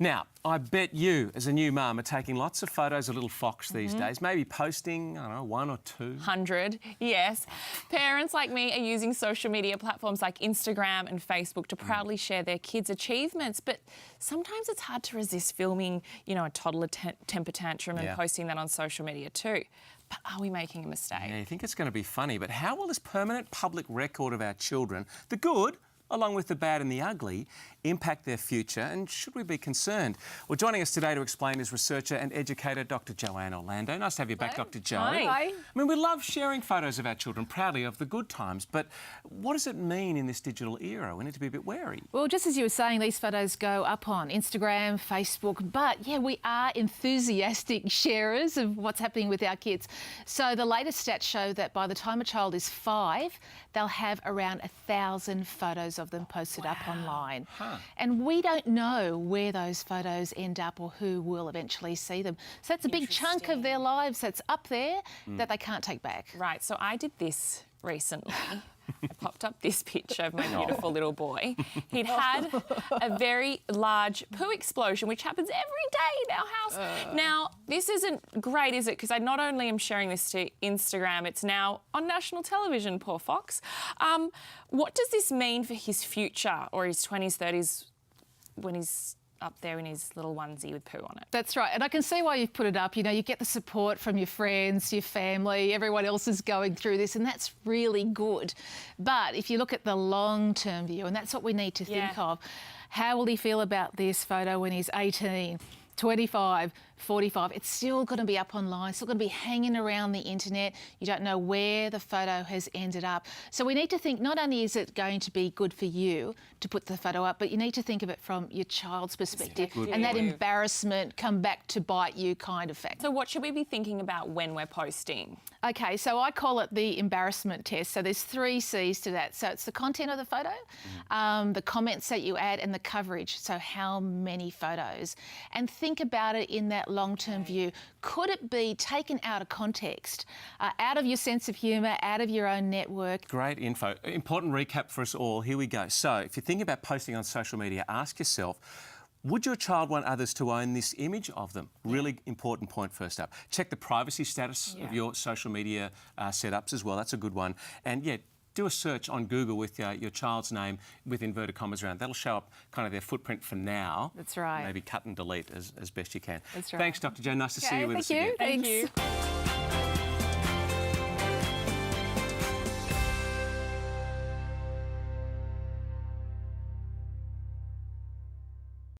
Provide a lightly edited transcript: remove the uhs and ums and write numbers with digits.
Now, I bet you, as a new mum, are taking lots of photos of little Fox these days, maybe posting, I don't know, 1 or 2. 100, yes. Parents like me are using social media platforms like Instagram and Facebook to proudly share their kids' achievements, but sometimes it's hard to resist filming, you know, a toddler temper tantrum and posting that on social media too. But are we making a mistake? Yeah, you think it's going to be funny, but how will this permanent public record of our children, the good, along with the bad and the ugly, impact their future, and should we be concerned? Well, joining us today to explain is researcher and educator Dr. Joanne Orlando. Nice to have you back, Dr. Jo. Hi. I mean, we love sharing photos of our children proudly of the good times, but what does it mean in this digital era? We need to be a bit wary. Well, just as you were saying, these photos go up on Instagram, Facebook, but yeah, we are enthusiastic sharers of what's happening with our kids. So the latest stats show that by the time a child is 5, they'll have around 1,000 photos of them posted up online. And we don't know where those photos end up or who will eventually see them. So that's a big chunk of their lives that's up there that they can't take back. Right, so I did this recently. I popped up this picture of my beautiful little boy. He'd had a very large poo explosion, which happens every day in our house. Now, this isn't great, is it? Because I not only am sharing this to Instagram, it's now on national television, poor Fox. What does this mean for his future or his 20s, 30s when he's up there in his little onesie with poo on it? That's right, and I can see why you've put it up. You know, you get the support from your friends, your family, everyone else is going through this, and that's really good. But if you look at the long-term view, and that's what we need to think of, how will he feel about this photo when he's 18, 25, 45? It's still going to be up online, still going to be hanging around the internet. You don't know where the photo has ended up. So we need to think, not only is it going to be good for you to put the photo up, but you need to think of it from your child's perspective and that embarrassment come back to bite you kind of fact. So what should we be thinking about when we're posting? Okay, so I call it the embarrassment test. So there's 3 C's to that. So it's the content of the photo, the comments that you add, and the coverage. So how many photos? And think about it in that long-term view. Could it be taken out of context, out of your sense of humour, out of your own network? Great info. Important recap for us all. Here we go. So if you're thinking about posting on social media, ask yourself, would your child want others to own this image of them? Really important point first up. Check the privacy status of your social media setups as well. That's a good one. And do a search on Google with your child's name with inverted commas around. That'll show up kind of their footprint for now. That's right. Maybe cut and delete as best you can. That's right. Thanks, Dr. Jo. Nice to see you with us again. Thank you. Thanks.